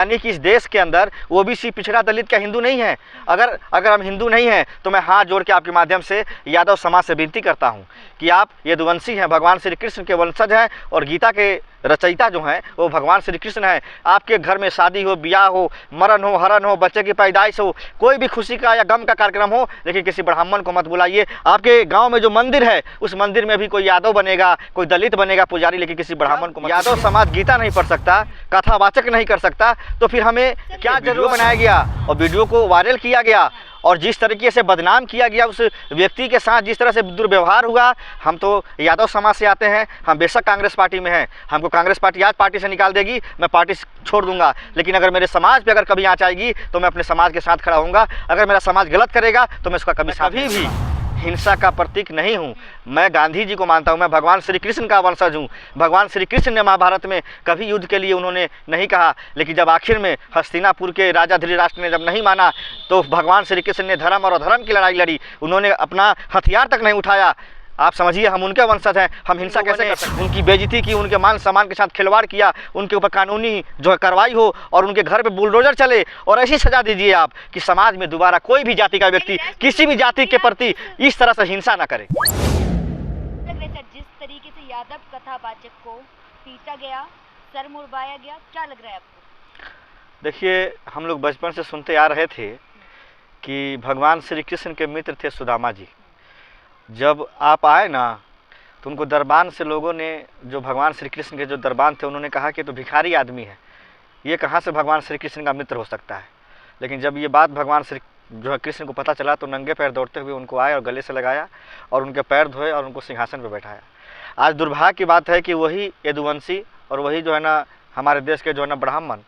यानी कि इस देश के अंदर ओबीसी पिछड़ा दलित क्या हिंदू नहीं है? अगर हम हिंदू नहीं हैं तो मैं हाथ जोड़ के आपके माध्यम से यादव समाज से विनती करता हूं कि आप यदुवंशी हैं, भगवान श्री कृष्ण के वंशज हैं और गीता के रचयिता जो हैं वो भगवान श्री कृष्ण हैं। आपके घर में शादी हो, ब्याह हो, मरण हो, हरण हो, बच्चे की पैदाइश हो, कोई भी खुशी का या गम का कार्यक्रम हो, लेकिन किसी ब्राह्मण को मत बुलाइए। आपके गांव में जो मंदिर है उस मंदिर में भी कोई यादव बनेगा, कोई दलित बनेगा पुजारी, लेकिन किसी ब्राह्मण को मत। यादव समाज गीता नहीं पढ़ सकता, कथावाचक नहीं कर सकता, तो फिर हमें क्या जरूर बनाया गया और वीडियो को वायरल किया गया और जिस तरीके से बदनाम किया गया उस व्यक्ति के साथ, जिस तरह से दुर्व्यवहार हुआ। हम तो यादव समाज से आते हैं, हम बेशक कांग्रेस पार्टी में हैं, हमको कांग्रेस पार्टी आज पार्टी से निकाल देगी, मैं पार्टी छोड़ दूंगा, लेकिन अगर मेरे समाज पे अगर कभी आँच आएगी तो मैं अपने समाज के साथ खड़ा होऊंगा। अगर मेरा समाज गलत करेगा तो मैं उसका कभी भी हिंसा का प्रतीक नहीं हूँ। मैं गांधी जी को मानता हूँ, मैं भगवान श्री कृष्ण का वंशज हूँ। भगवान श्री कृष्ण ने महाभारत में कभी युद्ध के लिए उन्होंने नहीं कहा, लेकिन जब आखिर में हस्तिनापुर के राजा धृतराष्ट्र ने जब नहीं माना तो भगवान श्री कृष्ण ने धर्म और अधर्म की लड़ाई लड़ी, उन्होंने अपना हथियार तक नहीं उठाया। आप समझिए हम उनके वंशज हैं, हम हिंसा कैसे कर सकते हैं? उनकी बेइज्जती की, उनके मान सम्मान के साथ खिलवाड़ किया, उनके ऊपर कानूनी जो है कार्रवाई हो और उनके घर पे बुलडोजर चले और ऐसी सजा दीजिए आप कि समाज में दोबारा कोई भी जाति का व्यक्ति किसी भी जाति के प्रति इस तरह से हिंसा ना करे। जिस तरीके से यादव कथावाचक को पीटा गया, सर मुड़वाया गया, क्या लग रहा है आपको? देखिए, हम लोग बचपन से सुनते आ रहे थे कि भगवान श्री कृष्ण के मित्र थे सुदामा जी। जब आप आए ना तो उनको दरबान से लोगों ने, जो भगवान श्री कृष्ण के जो दरबान थे, उन्होंने कहा कि तो भिखारी आदमी है, ये कहाँ से भगवान श्री कृष्ण का मित्र हो सकता है। लेकिन जब ये बात भगवान श्री जो है कृष्ण को पता चला तो नंगे पैर दौड़ते हुए उनको आए और गले से लगाया और उनके पैर धोए और उनको सिंहासन पर बैठाया। आज दुर्भाग्य की बात है कि वही यदुवंशी और वही जो है ना हमारे देश के जो है ना ब्राह्मण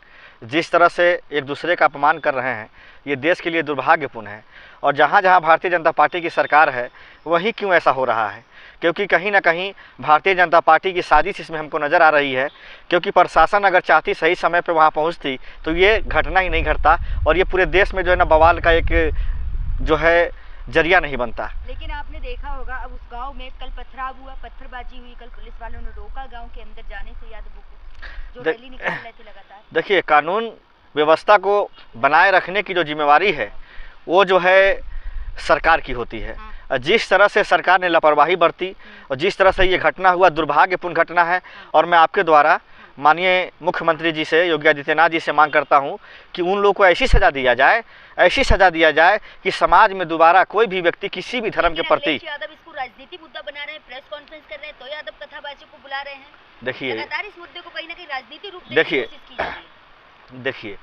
जिस तरह से एक दूसरे का अपमान कर रहे हैं, ये देश के लिए दुर्भाग्यपूर्ण है। और जहाँ जहाँ भारतीय जनता पार्टी की सरकार है वहीं क्यों ऐसा हो रहा है? क्योंकि कहीं ना कहीं भारतीय जनता पार्टी की साजिश इसमें हमको नज़र आ रही है। क्योंकि प्रशासन अगर चाहती सही समय पर वहाँ पहुँचती तो ये घटना ही नहीं घटता और ये पूरे देश में जो है ना बवाल का एक जो है जरिया नहीं बनता। लेकिन आपने देखा होगा अब उस गांव में कल पथराव हुआ, पत्थरबाजी हुई, कल पुलिस वालों ने रोका गांव के अंदर जाने से यादवों को, जो रैली निकाल रहे थे लगातार। देखिए, कानून व्यवस्था को बनाए रखने की जो जिम्मेवारी है वो जो है सरकार की होती है। जिस तरह से सरकार ने लापरवाही बरती और जिस तरह से ये घटना हुआ, दुर्भाग्यपूर्ण घटना है। और मैं आपके द्वारा माननीय मुख्यमंत्री जी से, योगी आदित्यनाथ जी से मांग करता हूं कि उन लोगों को ऐसी सज़ा दिया जाए, ऐसी सज़ा दिया जाए कि समाज में दोबारा कोई भी व्यक्ति किसी भी धर्म के प्रति। यादव इसको राजनीति मुद्दा बना रहे हैं, प्रेस कॉन्फ्रेंस कर रहे हैं, तो यादव कथावाचक को बुला रहे हैं। देखिए, लगातार इस मुद्दे को कहीं ना कहीं राजनीति रूप देने की कोशिश की जा रही है। देखिए,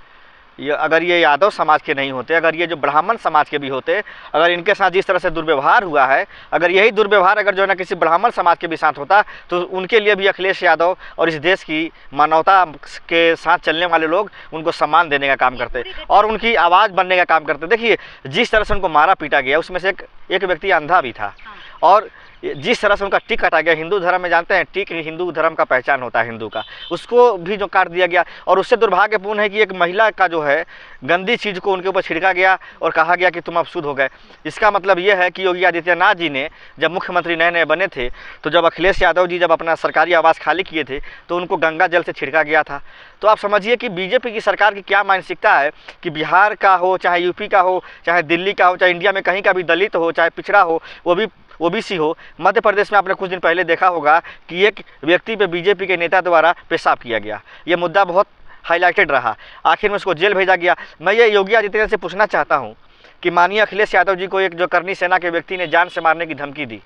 ये अगर ये यादव समाज के नहीं होते, अगर ये जो ब्राह्मण समाज के भी होते, अगर इनके साथ जिस तरह से दुर्व्यवहार हुआ है, अगर यही दुर्व्यवहार अगर जो है ना किसी ब्राह्मण समाज के भी साथ होता तो उनके लिए भी अखिलेश यादव और इस देश की मानवता के साथ चलने वाले लोग उनको सम्मान देने का काम करते और उनकी आवाज़ बनने का काम करते। देखिए, जिस तरह से उनको मारा पीटा गया उसमें से एक व्यक्ति अंधा भी था और जिस तरह से उनका टिक काटा गया, हिंदू धर्म में जानते हैं टिक हिंदू धर्म का पहचान होता है हिंदू का, उसको भी जो काट दिया गया। और उससे दुर्भाग्यपूर्ण है कि एक महिला का जो है गंदी चीज़ को उनके ऊपर छिड़का गया और कहा गया कि तुम अब शुद्ध हो गए। इसका मतलब ये है कि योगी आदित्यनाथ जी ने जब मुख्यमंत्री नए नए बने थे तो जब अखिलेश यादव जी जब अपना सरकारी आवास खाली किए थे तो उनको गंगा जल से छिड़का गया था। तो आप समझिए कि बीजेपी की सरकार की क्या मानसिकता है कि बिहार का हो, चाहे यूपी का हो, चाहे दिल्ली का हो, चाहे इंडिया में कहीं का भी दलित हो, चाहे पिछड़ा हो, वो भी ओबीसी हो। मध्य प्रदेश में आपने कुछ दिन पहले देखा होगा कि एक व्यक्ति पे बीजेपी के नेता द्वारा पेशाब किया गया। ये मुद्दा बहुत हाईलाइटेड रहा, आखिर में उसको जेल भेजा गया। मैं ये योगी आदित्यनाथ से पूछना चाहता हूँ कि माननीय अखिलेश यादव जी को एक जो करनी सेना के व्यक्ति ने जान से मारने की धमकी दी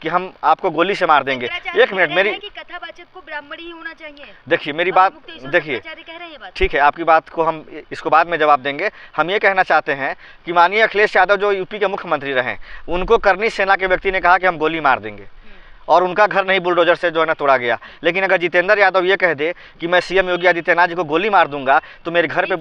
कि हम आपको गोली से मार देंगे। एक मिनट, मेरी कथावाचक को ब्राह्मण ही होना चाहिए। देखिए मेरी बात, देखिए ठीक है, आपकी बात को हम इसको बाद में जवाब देंगे। हम ये कहना चाहते हैं कि माननीय अखिलेश यादव जो यूपी के मुख्यमंत्री रहे, उनको करनी सेना के व्यक्ति ने कहा कि हम गोली मार देंगे और उनका घर नहीं बुलडोजर से जो है ना तोड़ा गया। लेकिन अगर जितेंद्र यादव ये कह दे कि मैं सीएम योगी आदित्यनाथ जी को गोली मार दूंगा तो मेरे घर पे,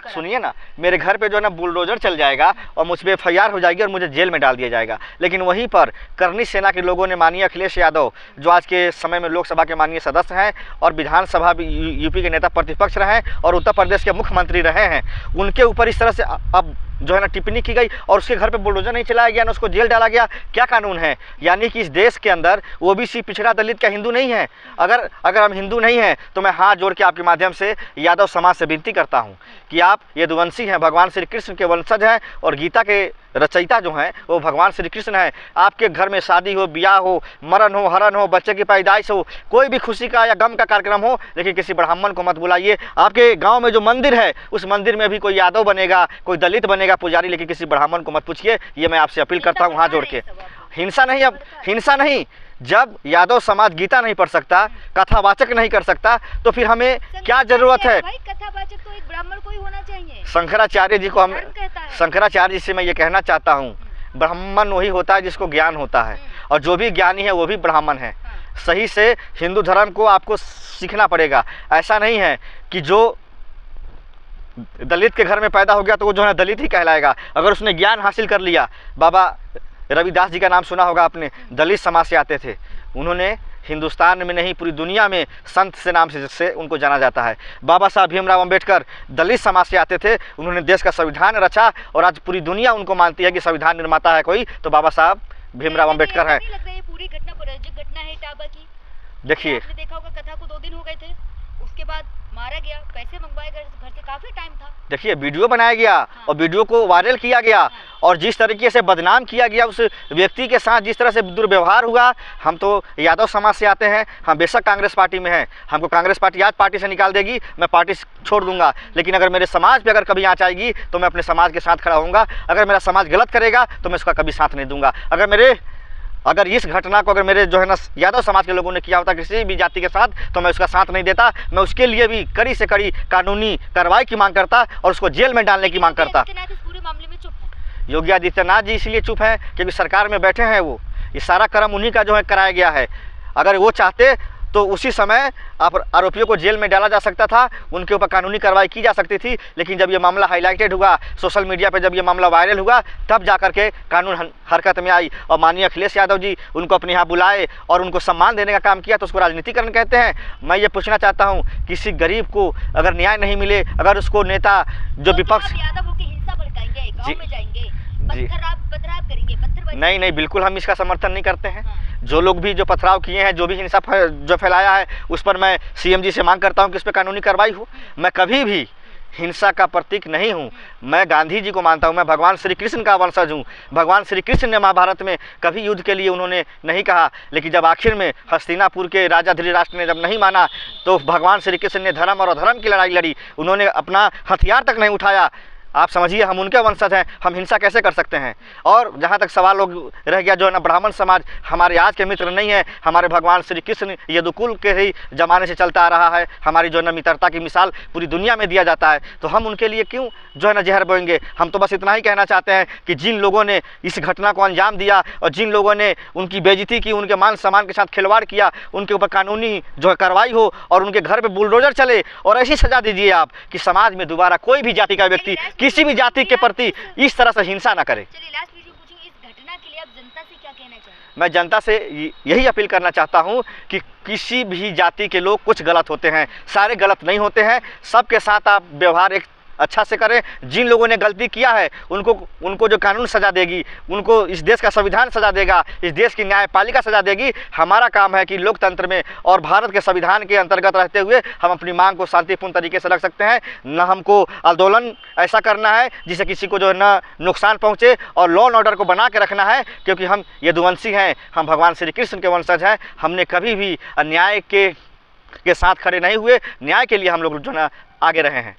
सुनिए ना, मेरे घर पे जो है ना बुलडोजर चल जाएगा और मुझ पर FIR हो जाएगी और मुझे जेल में डाल दिया जाएगा। लेकिन वहीं पर करनी सेना के लोगों ने माननीय अखिलेश यादव जो आज के समय में लोकसभा के माननीय सदस्य हैं और विधानसभा यूपी के नेता प्रतिपक्ष रहे हैं और उत्तर प्रदेश के मुख्यमंत्री रहे हैं, उनके ऊपर इस तरह से अब जो है ना टिप्पणी की गई और उसके घर पे बुलडोजर नहीं चलाया गया, ना उसको जेल डाला गया। क्या कानून है? यानी कि इस देश के अंदर ओबीसी, पिछड़ा, दलित क्या हिंदू नहीं है? अगर हम हिंदू नहीं हैं तो मैं हाथ जोड़ के आपके माध्यम से यादव समाज से विनती करता हूं कि आप यदुवंशी हैं, भगवान श्री कृष्ण के वंशज हैं और गीता के रचयिता जो हैं वो भगवान श्री कृष्ण हैं। आपके घर में शादी हो, ब्याह हो, मरण हो, हरण हो, बच्चे की पैदाइश हो, कोई भी खुशी का या गम का कार्यक्रम हो, लेकिन किसी ब्राह्मण को मत बुलाइए। आपके गांव में जो मंदिर है उस मंदिर में भी कोई यादव बनेगा, कोई दलित बनेगा पुजारी, लेकिन किसी ब्राह्मण को मत पूछिए। ये मैं आपसे अपील करता हूँ हाथ जोड़ के। हिंसा नहीं, अब हिंसा नहीं। जब यादव समाज गीता नहीं पढ़ सकता, कथावाचक नहीं कर सकता, तो फिर हमें क्या जरूरत है? भाई कथावाचक तो एक ब्राह्मण को ही होना चाहिए। शंकराचार्य जी को हम, शंकराचार्य जी से मैं ये कहना चाहता हूँ, ब्राह्मण वही होता है जिसको ज्ञान होता है, और जो भी ज्ञानी है वो भी ब्राह्मण है। सही से हिंदू धर्म को आपको सीखना पड़ेगा। ऐसा नहीं है कि जो दलित के घर में पैदा हो गया तो वो जो है दलित ही कहलाएगा। अगर उसने ज्ञान हासिल कर लिया, बाबा रविदास जी का नाम सुना होगा आपने, दलित समाज से आते थे। उन्होंने हिंदुस्तान में नहीं पूरी दुनिया में संत से नाम से उनको जाना जाता है। बाबा साहब भीमराव अंबेडकर दलित समाज से आते थे, उन्होंने देश का संविधान रचा और आज पूरी दुनिया उनको मानती है कि संविधान निर्माता है कोई तो बाबा साहब भीमराव अंबेडकर है। पूरी घटना है इटावा की, देखिए आपने देखा होगा, कथा को 2 दिन हो गए थे, उसके बाद मारा गया, पैसे मंगवाए गए, घर से काफी टाइम था। देखिए वीडियो बनाया गया और वीडियो को वायरल किया गया और जिस तरीके से बदनाम किया गया उस व्यक्ति के साथ, जिस तरह से दुर्व्यवहार हुआ। हम तो यादव समाज से आते हैं, हम बेशक कांग्रेस पार्टी में हैं, हमको कांग्रेस पार्टी आज पार्टी से निकाल देगी, मैं पार्टी छोड़ दूंगा, लेकिन अगर मेरे समाज पे अगर कभी आँच आएगी तो मैं अपने समाज के साथ खड़ा होऊंगा। अगर मेरा समाज गलत करेगा तो मैं उसका कभी साथ नहीं दूंगा। अगर इस घटना को अगर मेरे जो है ना यादव समाज के लोगों ने किया होता किसी भी जाति के साथ, तो मैं उसका साथ नहीं देता। मैं उसके लिए भी कड़ी से कड़ी कानूनी कार्रवाई की मांग करता और उसको जेल में डालने की मांग करता। पूरे मामले में चुप है। योगी आदित्यनाथ जी इसलिए चुप हैं क्योंकि सरकार में बैठे हैं वो, ये सारा कर्म उन्हीं का जो है कराया गया है। अगर वो चाहते तो उसी समय आरोपियों को जेल में डाला जा सकता था, उनके ऊपर कानूनी कार्रवाई की जा सकती थी। लेकिन जब ये मामला हाईलाइटेड हुआ सोशल मीडिया पे, जब ये मामला वायरल हुआ, तब जा करके कानून हरकत में आई और माननीय अखिलेश यादव जी उनको अपने यहाँ बुलाए और उनको सम्मान देने का काम किया। तो उसको राजनीतिकरण कहते हैं। मैं ये पूछना चाहता हूँ, किसी गरीब को अगर न्याय नहीं मिले, अगर उसको नेता जो विपक्ष नहीं, बिल्कुल हम इसका समर्थन नहीं करते हैं। जो लोग भी जो पथराव किए हैं, जो भी हिंसा जो फैलाया है, उस पर मैं सीएम जी से मांग करता हूं कि इस पर कानूनी कार्रवाई हो। मैं कभी भी हिंसा का प्रतीक नहीं हूं, मैं गांधी जी को मानता हूं, मैं भगवान श्री कृष्ण का वंशज हूं। भगवान श्री कृष्ण ने महाभारत में कभी युद्ध के लिए उन्होंने नहीं कहा, लेकिन जब आखिर में हस्तिनापुर के राजा धृतराष्ट्र ने जब नहीं माना तो भगवान श्री कृष्ण ने धर्म और अधर्म की लड़ाई लड़ी, उन्होंने अपना हथियार तक नहीं उठाया। आप समझिए, हम उनके वंशज हैं, हम हिंसा कैसे कर सकते हैं? और जहाँ तक सवाल लोग रह गया जो है ना, ब्राह्मण समाज हमारे आज के मित्र नहीं है, हमारे भगवान श्री कृष्ण यदुकुल के ही जमाने से चलता आ रहा है। हमारी जो है ना मित्रता की मिसाल पूरी दुनिया में दिया जाता है, तो हम उनके लिए क्यों जो है ना जहर बोएंगे? हम तो बस इतना ही कहना चाहते हैं कि जिन लोगों ने इस घटना को अंजाम दिया और जिन लोगों ने उनकी बेइज्जती की, उनके मान सम्मान के साथ खिलवाड़ किया, उनके ऊपर कानूनी जो है कार्रवाई हो और उनके घर पर बुलडोजर चले और ऐसी सजा दीजिए आप कि समाज में दोबारा कोई भी जाति का व्यक्ति किसी भी जाति के प्रति इस तरह से हिंसा ना करे। चलिए लास्ट वीडियो पूछूंगी, इस घटना के लिए आप जनता से क्या कहना चाहेंगे? मैं जनता से यही अपील करना चाहता हूं कि किसी भी जाति के लोग कुछ गलत होते हैं, सारे गलत नहीं होते हैं। सबके साथ आप व्यवहार एक अच्छा से करें। जिन लोगों ने गलती किया है उनको जो कानून सजा देगी, उनको इस देश का संविधान सजा देगा, इस देश की न्यायपालिका सजा देगी। हमारा काम है कि लोकतंत्र में और भारत के संविधान के अंतर्गत रहते हुए हम अपनी मांग को शांतिपूर्ण तरीके से रख सकते हैं। न हमको आंदोलन ऐसा करना है जिससे किसी को जो है न नुकसान पहुँचे, और लॉ एंड ऑर्डर को बना के रखना है, क्योंकि हम यदुवंशी हैं, हम भगवान श्री कृष्ण के वंशज हैं। हमने कभी भी अन्याय के साथ खड़े नहीं हुए, न्याय के लिए हम लोग जो है आगे रहे हैं।